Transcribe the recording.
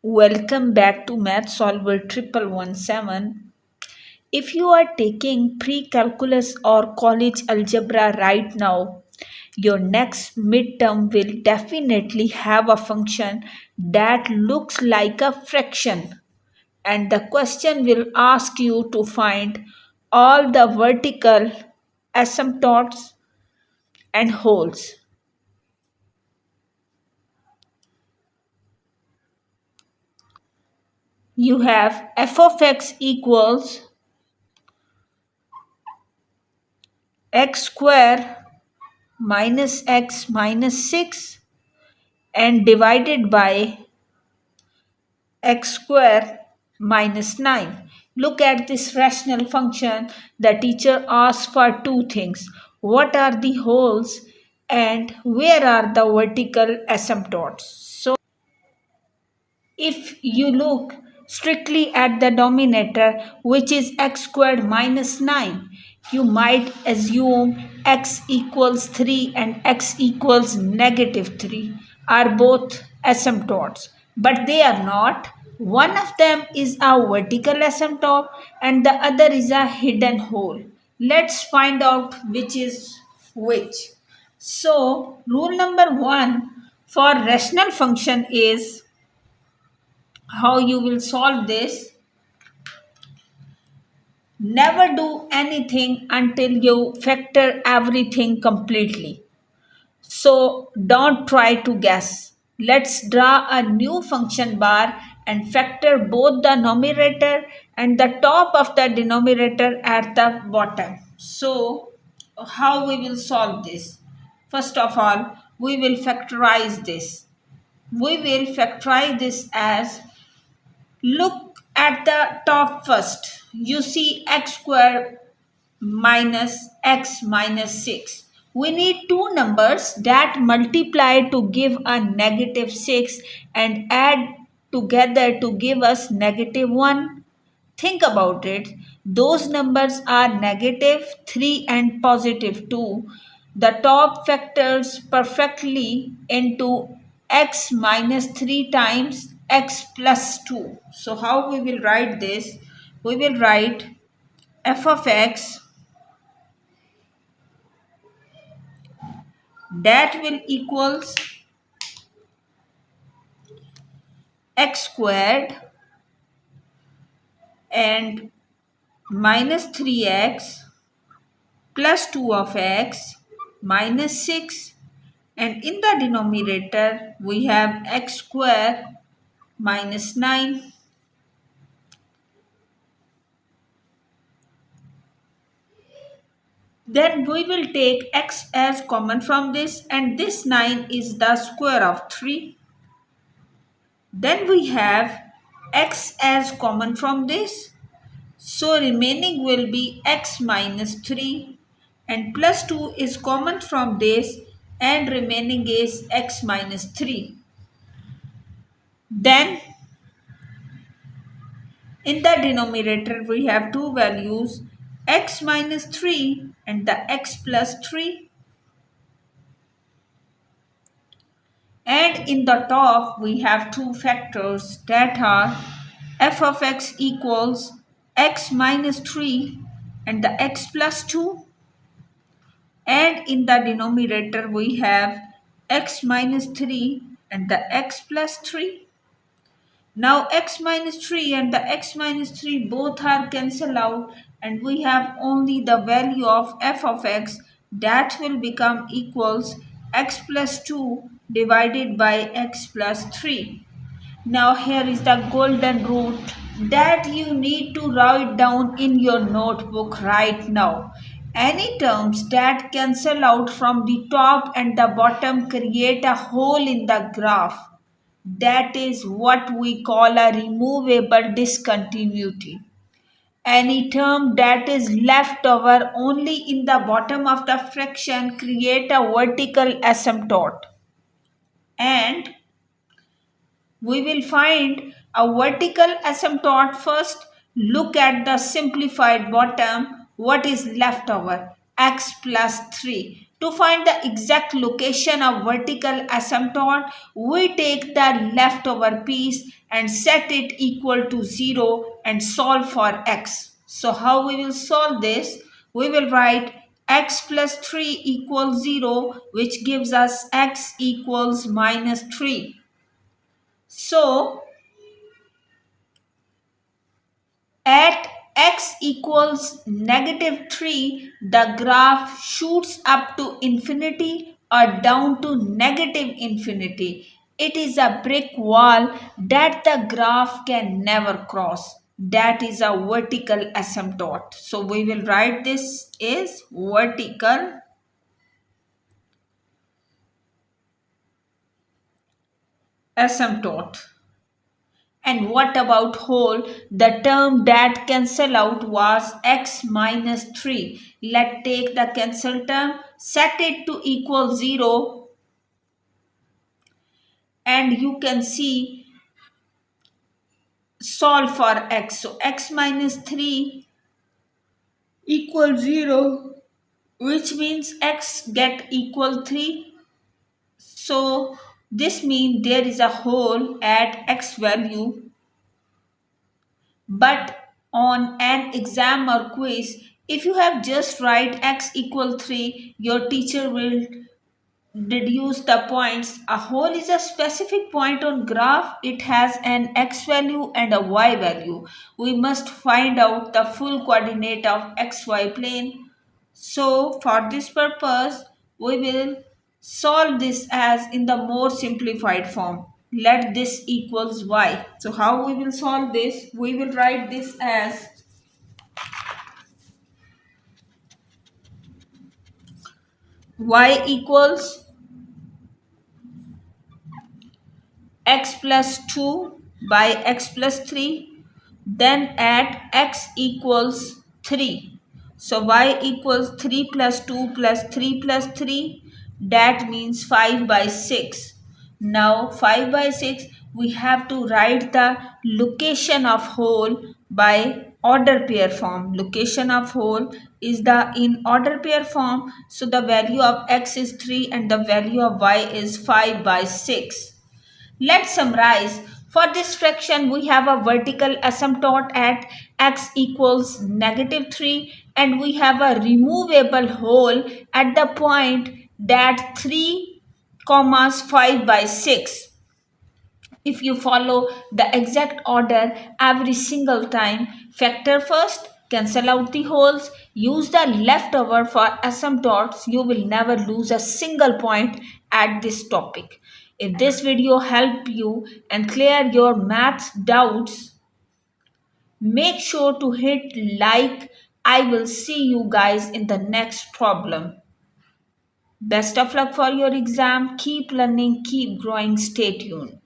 Welcome back to Math Solver 1117. If you are taking pre-calculus or college algebra right now, your next midterm will definitely have a function that looks like a fraction, and the question will ask you to find all the vertical asymptotes and holes. You have f of x equals x square minus x minus 6 and divided by x square minus 9. Look at this rational function. The teacher asks for two things. What are the holes and where are the vertical asymptotes? So if you look strictly at the denominator, which is x squared minus 9, you might assume x equals 3 and x equals negative 3 are both asymptotes, but they are not. One of them is a vertical asymptote and the other is a hidden hole. Let's find out which is which. So, rule number 1 for rational function is how you will solve this. Never do anything until you factor everything completely. So don't try to guess. Let's draw a new function bar and factor both the numerator and the top of the denominator at the bottom. So how we will solve this? First of all, we will factorize this. We will factorize this as, look at the top first. You see x squared minus x minus 6. We need two numbers that multiply to give a negative 6 and add together to give us negative 1. Think about it. Those numbers are negative 3 and positive 2. The top factors perfectly into x minus 3 times x plus 2. So how we will write this? We will write f of x that will equals x squared and minus 3x plus 2 of x minus 6, and in the denominator we have x square minus 9. Then we will take x as common from this, and this 9 is the square of 3. Then we have x as common from this, so remaining will be x minus 3, and plus 2 is common from this and remaining is x minus 3. Then in the denominator we have two values, x minus 3 and the x plus 3. And in the top we have two factors that are f of x equals x minus 3 and the x plus 2. And in the denominator we have x minus 3 and the x plus 3. Now x minus 3 and the x minus 3 both are cancelled out, and we have only the value of f of x that will become equals x plus 2 divided by x plus 3. Now here is the golden rule that you need to write down in your notebook right now. Any terms that cancel out from the top and the bottom create a hole in the graph. That is what we call a removable discontinuity. Any term that is left over only in the bottom of the fraction create a vertical asymptote. And we will find a vertical asymptote first. Look at the simplified bottom. What is left over? X plus 3. To find the exact location of vertical asymptote, we take the leftover piece and set it equal to 0 and solve for x. So how we will solve this? We will write x plus 3 equals 0, which gives us x equals minus 3. So at x equals negative 3, the graph shoots up to infinity or down to negative infinity. It is a brick wall that the graph can never cross. That is a vertical asymptote. So we will write this is vertical asymptote. And what about whole? The term that cancel out was x minus 3. Let's take the cancel term, set it to equal 0, and you can see solve for x. So x minus 3 equals 0, which means x get equal 3. So this means there is a hole at x value. But on an exam or quiz, if you have just write x equal 3, your teacher will deduce the points. A hole is a specific point on graph. It has an x value and a y value. We must find out the full coordinate of xy plane. So for this purpose, we will solve this as in the more simplified form. Let this equals y. So how we will solve this? We will write this as y equals x plus 2 by x plus 3, then add x equals 3. So y equals 3 plus 2 plus 3 plus 3, that means 5 by 6. Now 5 by 6, we have to write the location of whole by order pair form. Location of whole is the in order pair form, so the value of x is 3 and the value of y is 5 by 6. Let's summarize. For this fraction, we have a vertical asymptote at x equals negative 3 and we have a removable hole at the point that 3 commas 5 by 6. If you follow the exact order every single time, factor first, cancel out the holes, use the leftover for asymptotes, you will never lose a single point at this topic. If this video helped you and clear your math doubts, make sure to hit like. I will see you guys in the next problem. Best of luck for your exam. Keep learning, keep growing. Stay tuned.